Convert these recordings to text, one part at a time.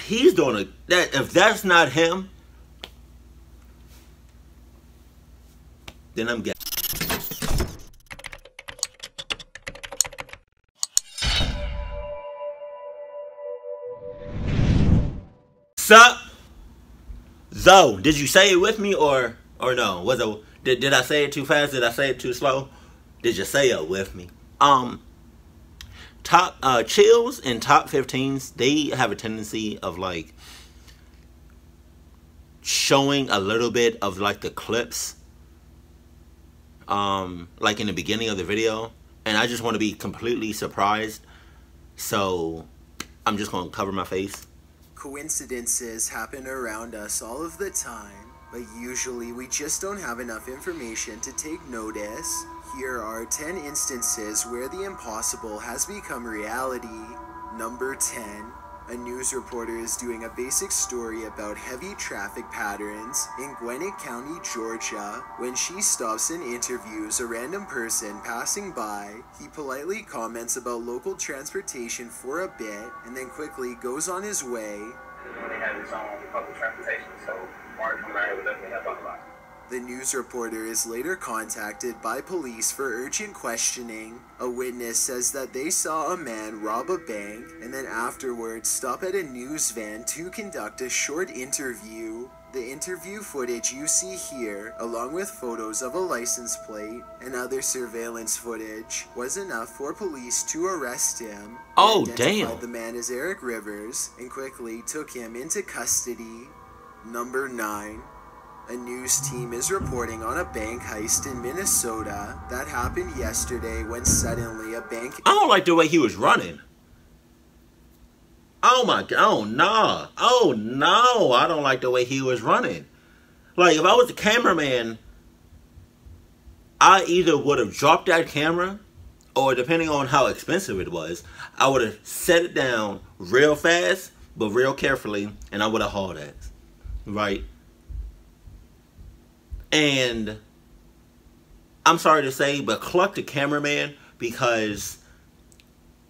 he's doing if that's not him, then I'm gay. Sup? Zo, did you say it with me or no? Was it did I say it too fast? Did I say it too slow? Did you say it with me? Top chills and top 15s, they have a tendency of like showing a little bit of like the clips like in the beginning of the video, and I just want to be completely surprised, so I'm just gonna cover my face. Coincidences happen around us all of the time, but usually we just don't have enough information to take notice. Here are 10 instances where the impossible has become reality. Number 10. A news reporter is doing a basic story about heavy traffic patterns in Gwinnett County, Georgia. When she stops and interviews a random person passing by, he politely comments about local transportation for a bit and then quickly goes on his way. They have its own public transportation, so water coming out here would definitely help out a lot. The news reporter is later contacted by police for urgent questioning. A witness says that they saw a man rob a bank and then afterwards stop at a news van to conduct a short interview. The interview footage you see here, along with photos of a license plate and other surveillance footage, was enough for police to arrest him. Oh, They identified damn. the man as Eric Rivers and quickly took him into custody. Number 9. A news team is reporting on a bank heist in Minnesota that happened yesterday when suddenly a bank... I don't like the way he was running. Oh my god, oh no. Oh no, I don't like the way he was running. Like, if I was the cameraman, I either would have dropped that camera, or depending on how expensive it was, I would have set it down real fast, but real carefully, and I would have hauled ass. Right? And I'm sorry to say, but cluck the cameraman, because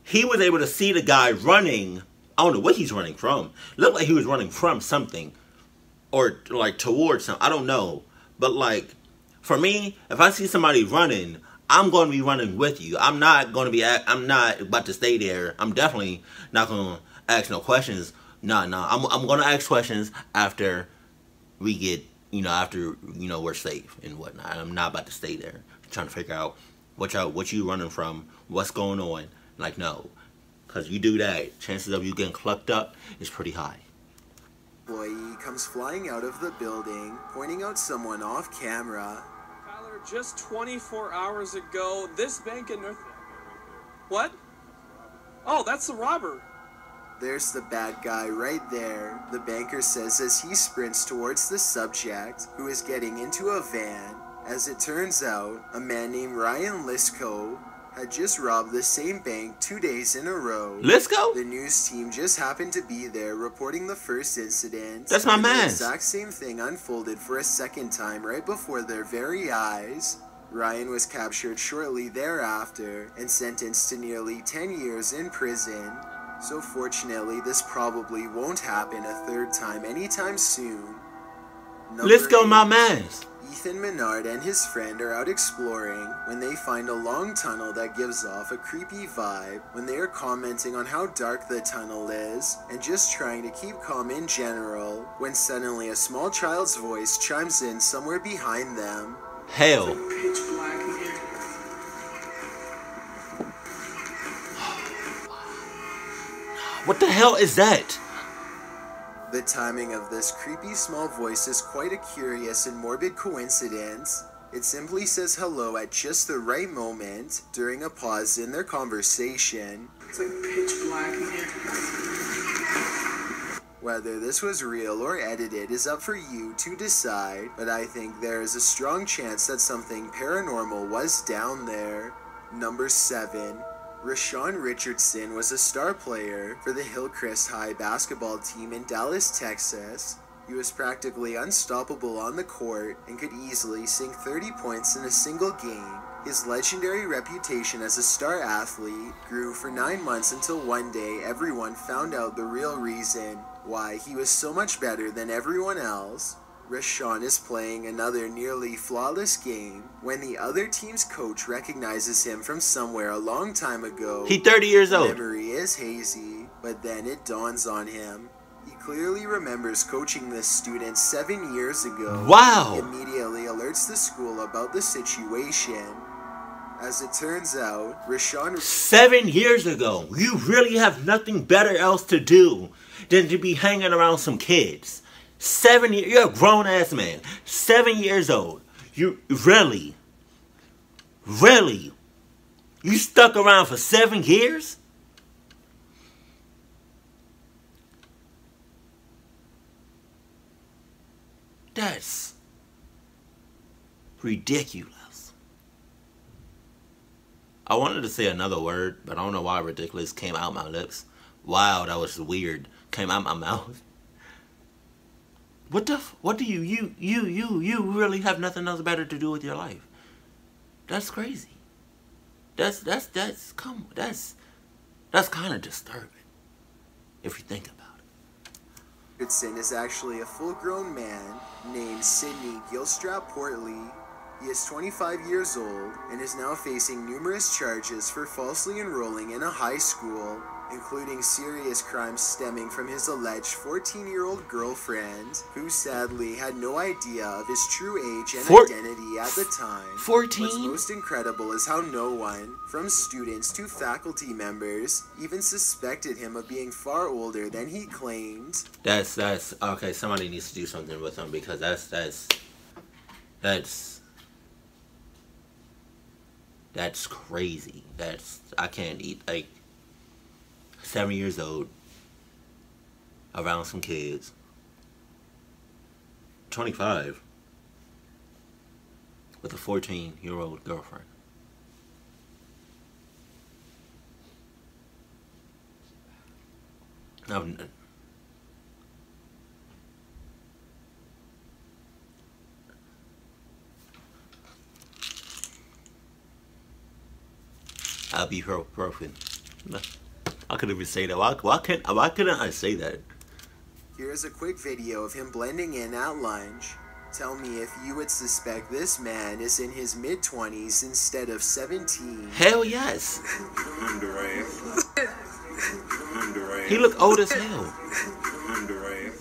he was able to see the guy running. I don't know what he's running from. Looked like he was running from something, or like towards something. I don't know. But like, for me, if I see somebody running, I'm going to be running with you. I'm not going to be. I'm not about to stay there. I'm definitely not going to ask no questions. No. I'm going to ask questions after we get. After we're safe and whatnot. I'm not about to stay there trying to figure out what you running from, what's going on. Like, no, because you do that, chances of you getting clucked up is pretty high. Employee comes flying out of the building, pointing out someone off camera. Tyler, just 24 hours ago, this bank in North... What? Oh, that's the robber. There's the bad guy right there, the banker says as he sprints towards the subject, who is getting into a van. As it turns out, a man named Ryan Lisco had just robbed the same bank 2 days in a row. Lisco? The news team just happened to be there reporting the first incident. That's my man. The exact same thing unfolded for a second time right before their very eyes. Ryan was captured shortly thereafter and sentenced to nearly 10 years in prison. So fortunately, this probably won't happen a third time anytime soon. Let's go, my man. Ethan Menard and his friend are out exploring when they find a long tunnel that gives off a creepy vibe. When they are commenting on how dark the tunnel is and just trying to keep calm in general, when suddenly a small child's voice chimes in somewhere behind them. Hell. Pitch black in here. What the hell is that? The timing of this creepy small voice is quite a curious and morbid coincidence. It simply says hello at just the right moment during a pause in their conversation. It's like pitch black in here. Whether this was real or edited is up for you to decide, but I think there is a strong chance that something paranormal was down there. Number 7. Rashawn Richardson was a star player for the Hillcrest High basketball team in Dallas, Texas. He was practically unstoppable on the court and could easily sink 30 points in a single game. His legendary reputation as a star athlete grew for 9 months until one day everyone found out the real reason why he was so much better than everyone else. Rashawn is playing another nearly flawless game when the other team's coach recognizes him from somewhere a long time ago. He 30 years old. Memory is hazy, but then it dawns on him. He clearly remembers coaching this student 7 years ago. Wow. He immediately alerts the school about the situation. As it turns out, Rashawn... 7 years ago. You really have nothing better else to do than to be hanging around some kids. 7 years. You're a grown-ass man. 7 years old. You really? You stuck around for 7 years? That's ridiculous. I wanted to say another word, but I don't know why ridiculous came out my lips. Wow, that was weird. Came out my mouth. What do you really have nothing else better to do with your life? That's crazy. That's kind of disturbing if you think about it. Richardson is actually a full-grown man named Sidney Gilstrap Portley. He is 25 years old and is now facing numerous charges for falsely enrolling in a high school, including serious crimes stemming from his alleged 14-year-old girlfriend, who sadly had no idea of his true age and identity at the time. 14? What's most incredible is how no one, from students to faculty members, even suspected him of being far older than he claimed. That's okay. Somebody needs to do something with him because that's crazy. I can't eat 7 years old, around some kids, 25, with a 14-year-old girlfriend. Ibuprofen. I couldn't even say that. Why couldn't I say that? Here's a quick video of him blending in at lunch. Tell me if you would suspect this man is in his mid-20s instead of 17. Hell yes. Underage. He look old as hell. Underage.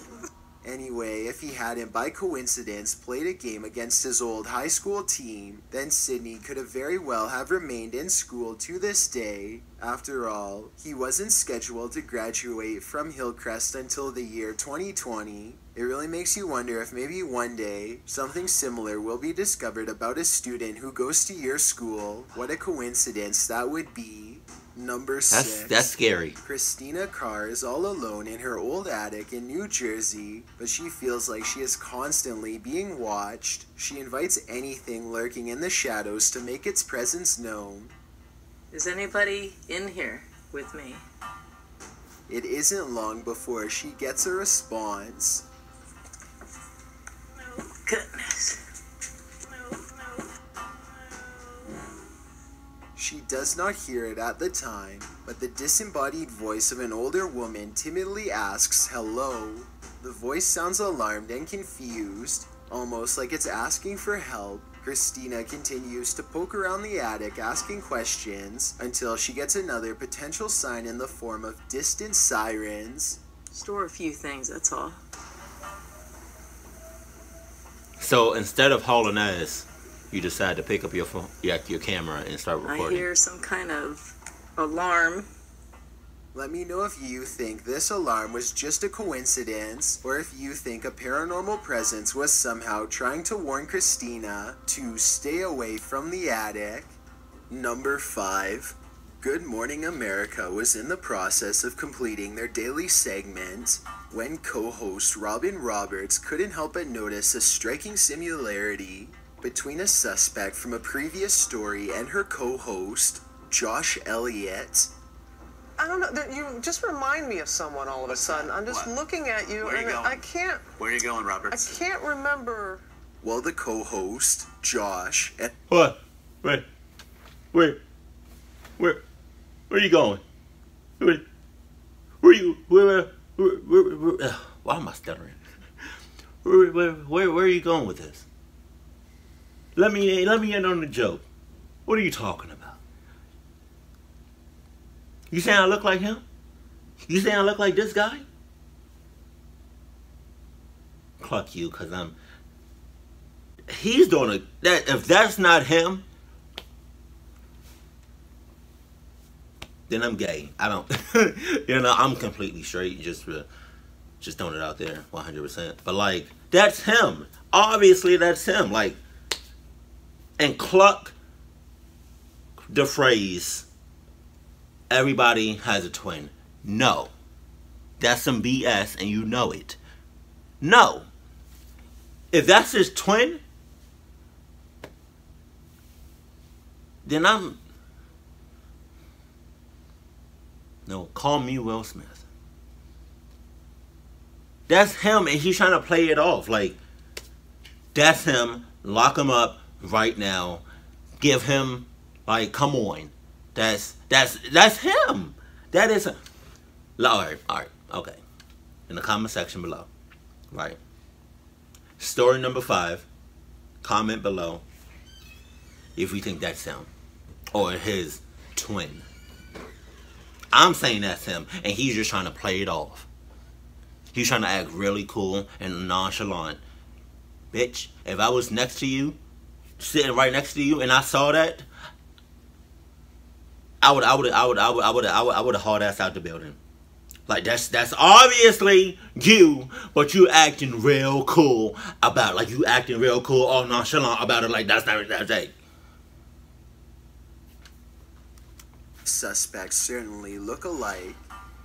Anyway, if he hadn't by coincidence played a game against his old high school team, then Sidney could have very well have remained in school to this day. After all, he wasn't scheduled to graduate from Hillcrest until the year 2020. It really makes you wonder if maybe one day something similar will be discovered about a student who goes to your school. What a coincidence that would be. Number 6. That's scary. Christina Carr is all alone in her old attic in New Jersey, but she feels like she is constantly being watched. She invites anything lurking in the shadows to make its presence known. Is anybody in here with me? It isn't long before she gets a response. Oh, goodness. She does not hear it at the time, but the disembodied voice of an older woman timidly asks, "Hello." The voice sounds alarmed and confused, almost like it's asking for help. Christina continues to poke around the attic asking questions until she gets another potential sign in the form of distant sirens. Store a few things, that's all. So instead of hauling ass, you decide to pick up your phone, your camera, and start recording. I hear some kind of alarm. Let me know if you think this alarm was just a coincidence, or if you think a paranormal presence was somehow trying to warn Christina to stay away from the attic. Number 5. Good Morning America was in the process of completing their daily segment when co-host Robin Roberts couldn't help but notice a striking similarity between a suspect from a previous story and her co-host, Josh Elliott. I don't know, you just remind me of someone all of a sudden. I'm just looking at you and I can't... Where are you going, Roberts? I can't remember... Well, the co-host, Josh... What? Wait. Where are you going? Where why am I stuttering? Where are you going with this? Let me in on the joke. What are you talking about? You saying I look like him? You saying I look like this guy? Cluck you, cause he's doing that. If that's not him, then I'm gay. I don't, I'm completely straight. Just throwing it out there, 100%. But like, that's him. Obviously, that's him. Like, and cluck the phrase, everybody has a twin. No, that's some BS, and you know it. No, if that's his twin, then no, call me Will Smith. That's him, and he's trying to play it off. Like, that's him. Lock him up right now. Give him, like, come on. That's him. That is him. Alright, okay. In the comment section below. Right. Story number 5. Comment below if you think that's him. Or his twin. I'm saying that's him, and he's just trying to play it off. He's trying to act really cool and nonchalant. Bitch, if I was next to you, sitting right next to you, and I saw that, I would have hauled ass out the building. Like, that's obviously you, but you acting real cool about it. Like, you acting real cool, all nonchalant about it. Like, that's it. Suspects certainly look alike.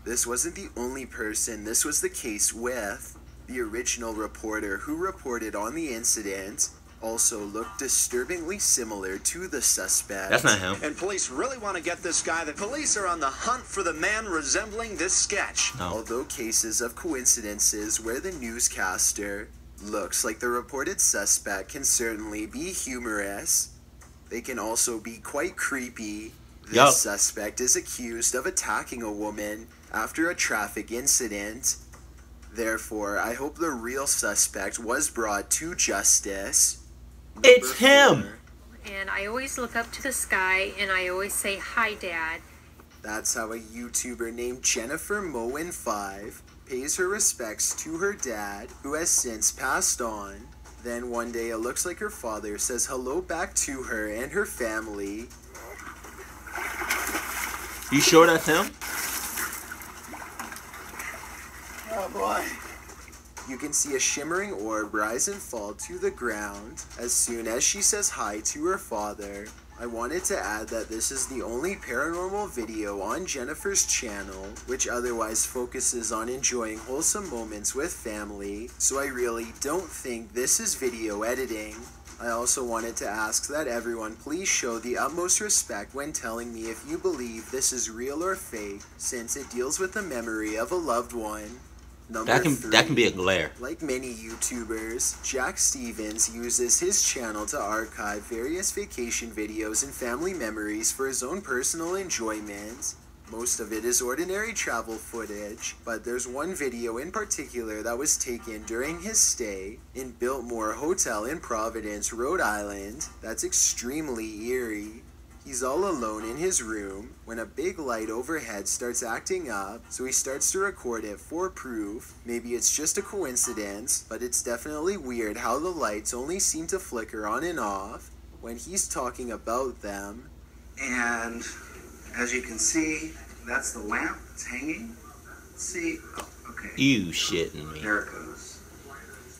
This wasn't the only person this was the case with. The original reporter who reported on the incident also looked disturbingly similar to the suspect. That's not him. And police really want to get this guy. The police are on the hunt for the man resembling this sketch. No. Although cases of coincidences where the newscaster looks like the reported suspect can certainly be humorous, they can also be quite creepy. This suspect is accused of attacking a woman after a traffic incident. Therefore, I hope the real suspect was brought to justice. It's him! And I always look up to the sky and I always say, "Hi, Dad." That's how a YouTuber named Jennifer Moen5 pays her respects to her dad, who has since passed on. Then one day it looks like her father says hello back to her and her family. You sure that's him? Oh boy. You can see a shimmering orb rise and fall to the ground as soon as she says hi to her father. I wanted to add that this is the only paranormal video on Jennifer's channel, which otherwise focuses on enjoying wholesome moments with family, so I really don't think this is video editing. I also wanted to ask that everyone please show the utmost respect when telling me if you believe this is real or fake, since it deals with the memory of a loved one. That can be a glare. Like many YouTubers, Jack Stevens uses his channel to archive various vacation videos and family memories for his own personal enjoyment. Most of it is ordinary travel footage, but there's one video in particular that was taken during his stay in Biltmore Hotel in Providence, Rhode Island, that's extremely eerie. He's all alone in his room when a big light overhead starts acting up, so he starts to record it for proof. Maybe it's just a coincidence, but it's definitely weird how the lights only seem to flicker on and off when he's talking about them. And as you can see, that's the lamp that's hanging. Let's see. Oh, okay. You shitting me. There it goes.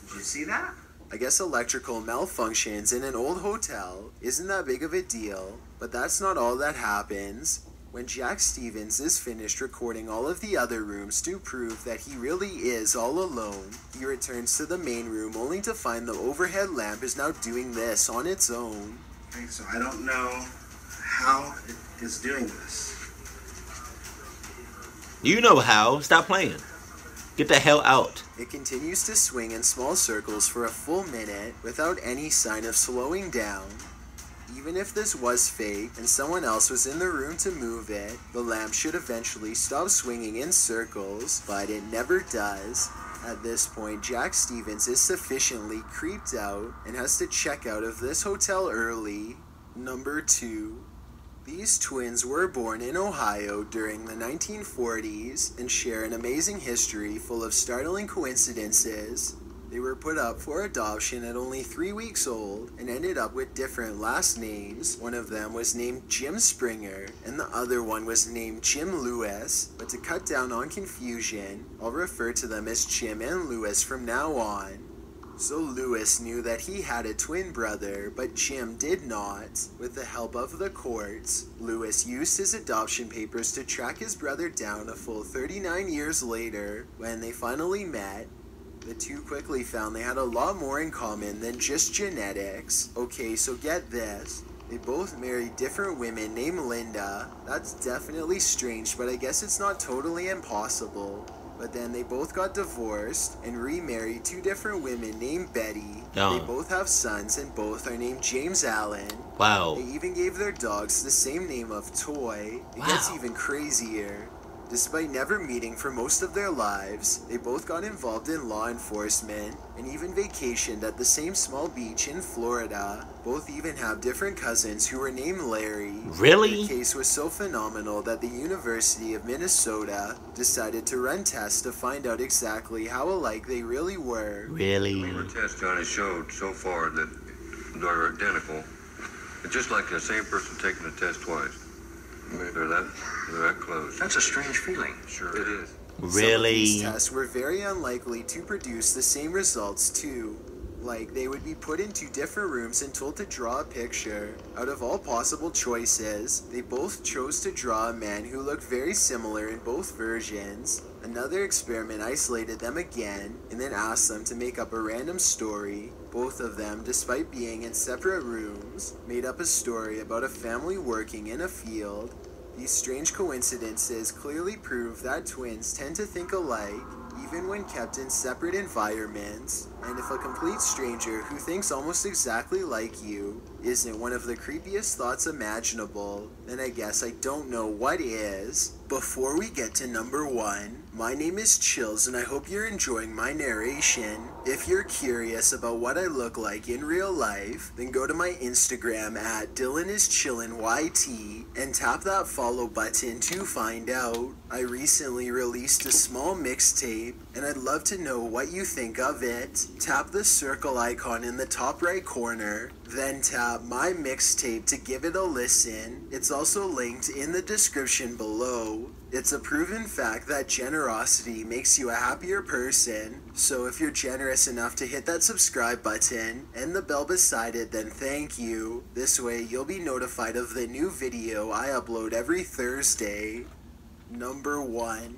Did you see that? I guess electrical malfunctions in an old hotel isn't that big of a deal, but that's not all that happens. When Jack Stevens is finished recording all of the other rooms to prove that he really is all alone, he returns to the main room only to find the overhead lamp is now doing this on its own. Okay, so I don't know how it is doing this. You know how. Stop playing. Get the hell out. It continues to swing in small circles for a full minute without any sign of slowing down. Even if this was fake and someone else was in the room to move it, the lamp should eventually stop swinging in circles, but it never does. At this point, Jack Stevens is sufficiently creeped out and has to check out of this hotel early. Number 2. These twins were born in Ohio during the 1940s and share an amazing history full of startling coincidences. They were put up for adoption at only 3 weeks old and ended up with different last names. One of them was named Jim Springer and the other one was named Jim Lewis, but to cut down on confusion, I'll refer to them as Jim and Lewis from now on. So Lewis knew that he had a twin brother, but Jim did not. With the help of the courts, Lewis used his adoption papers to track his brother down a full 39 years later. When they finally met, the two quickly found they had a lot more in common than just genetics. Okay, so get this. They both married different women named Linda. That's definitely strange, but I guess it's not totally impossible. But then they both got divorced and remarried 2 different women named Betty. They both have sons and both are named James Allen. Wow. They even gave their dogs the same name of Toy. It gets even crazier. Despite never meeting for most of their lives, they both got involved in law enforcement and even vacationed at the same small beach in Florida. Both even have different cousins who were named Larry. Really? The case was so phenomenal that the University of Minnesota decided to run tests to find out exactly how alike they really were. Really? The test Johnny showed so far that they're identical. It's just like the same person taking the test twice. They're that close. That's a strange feeling. Sure it is. Really? Some of these tests were very unlikely to produce the same results too. Like, they would be put in 2 different rooms and told to draw a picture. Out of all possible choices, they both chose to draw a man who looked very similar in both versions. Another experiment isolated them again, and then asked them to make up a random story. Both of them, despite being in separate rooms, made up a story about a family working in a field. These strange coincidences clearly prove that twins tend to think alike, even when kept in separate environments. And if a complete stranger who thinks almost exactly like you isn't one of the creepiest thoughts imaginable, then I guess I don't know what is. Before we get to number 1, my name is Chills and I hope you're enjoying my narration. If you're curious about what I look like in real life, then go to my Instagram at DylanIsChillinYT and tap that follow button to find out. I recently released a small mixtape and I'd love to know what you think of it. Tap the circle icon in the top right corner, then tap my mixtape to give it a listen. It's also linked in the description below. It's a proven fact that generosity makes you a happier person, so if you're generous enough to hit that subscribe button and the bell beside it, then thank you. This way you'll be notified of the new video I upload every Thursday. Number 1.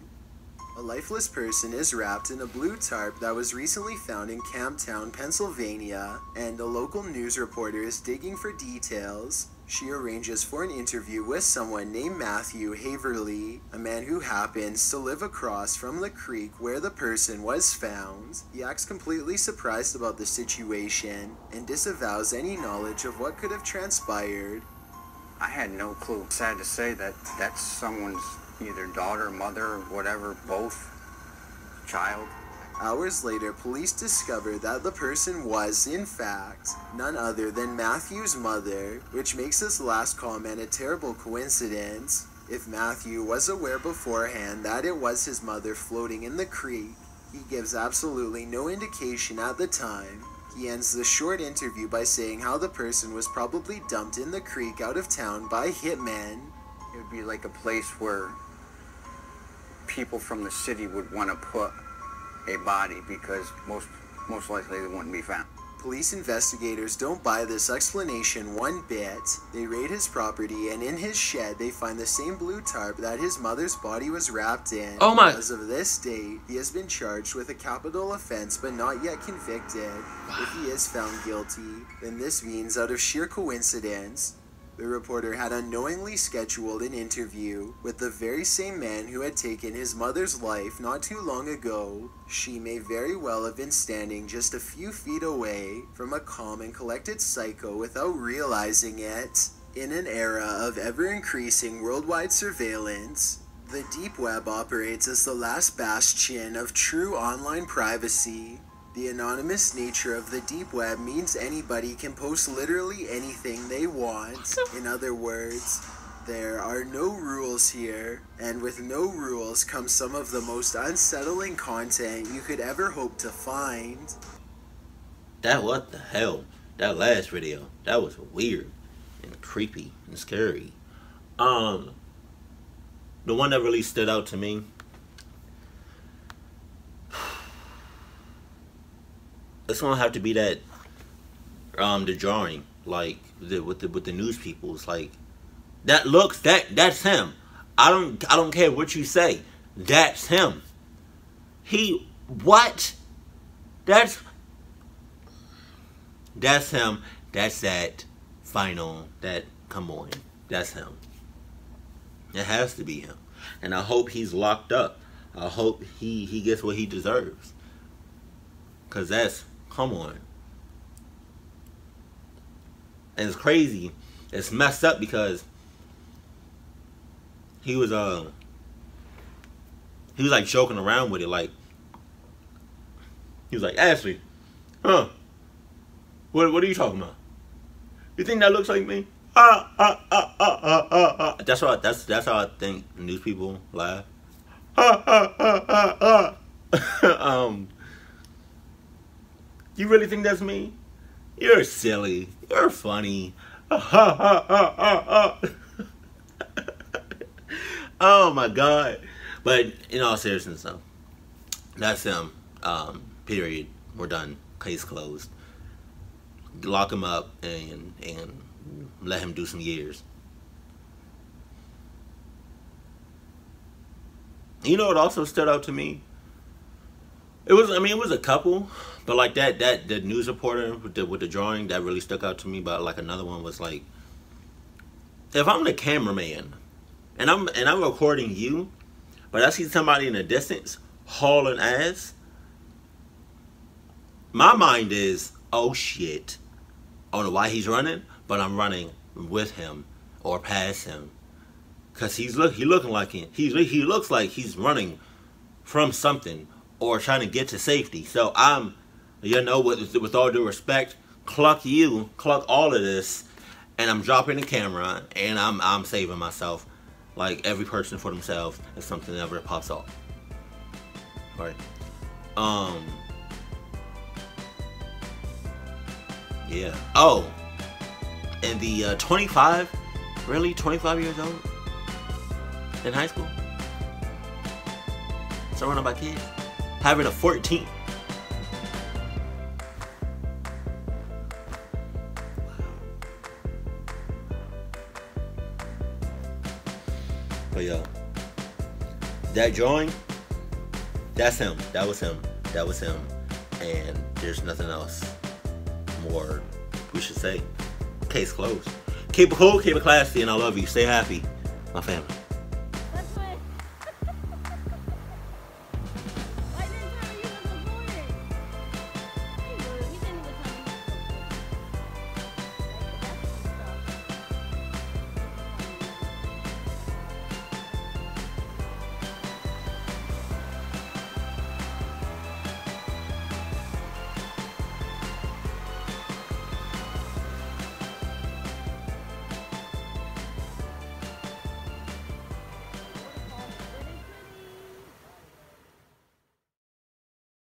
A lifeless person is wrapped in a blue tarp that was recently found in Camptown, Pennsylvania, and a local news reporter is digging for details. She arranges for an interview with someone named Matthew Haverly, a man who happens to live across from the creek where the person was found. He acts completely surprised about the situation and disavows any knowledge of what could have transpired. I had no clue. Sad to say that that's someone's either daughter, mother, whatever, both, child. Hours later, police discovered that the person was, in fact, none other than Matthew's mother, which makes this last comment a terrible coincidence. If Matthew was aware beforehand that it was his mother floating in the creek, he gives absolutely no indication at the time. He ends the short interview by saying how the person was probably dumped in the creek out of town by hitmen. It would be like a place where people from the city would want to put a body because most likely they wouldn't be found. Police investigators don't buy this explanation one bit. They raid his property and in his shed they find the same blue tarp that his mother's body was wrapped in. Oh my. As of this date, he has been charged with a capital offense but not yet convicted. If he is found guilty, then this means out of sheer coincidence, The reporter had unknowingly scheduled an interview with the very same man who had taken his mother's life not too long ago. She may very well have been standing just a few feet away from a calm and collected psycho without realizing it. In an era of ever-increasing worldwide surveillance, the deep web operates as the last bastion of true online privacy. The anonymous nature of the deep web means anybody can post literally anything they want. In other words, there are no rules here, and with no rules comes some of the most unsettling content you could ever hope to find. What the hell? That last video, that was weird and creepy and scary. The one that really stood out to me, it's gonna have to be that the drawing, like with the news people. It's like that's him. I don't care what you say. That's him. That's him. That's that final. Come on. That's him. It has to be him. And I hope he's locked up. I hope he gets what he deserves. Cause come on. And it's crazy. It's messed up because he was like joking around with it, like he was like, Ashley, what are you talking about? You think that looks like me? That's how I think news people laugh. You really think that's me? You're silly. You're funny. Oh my God. But in all seriousness though, that's him. Period. We're done. Case closed. Lock him up and let him do some years. You know what also stood out to me? It was a couple, but like the news reporter with the drawing, that really stuck out to me. But like another one was like, if I'm the cameraman and I'm recording you, but I see somebody in the distance hauling ass, my mind is, oh shit, I don't know why he's running, but I'm running with him or past him, cause he looks like he's running from something or trying to get to safety. So I'm, with all due respect, cluck all of this, and I'm dropping the camera and I'm saving myself, like every person for themselves if something ever pops off. Right. Yeah. Oh. And the 25 years old in high school, surrounded by kids, having a 14. But yo, that drawing, that's him. That was him. And there's nothing else more we should say. Case closed. Keep it cool, keep it classy, and I love you. Stay happy, my family.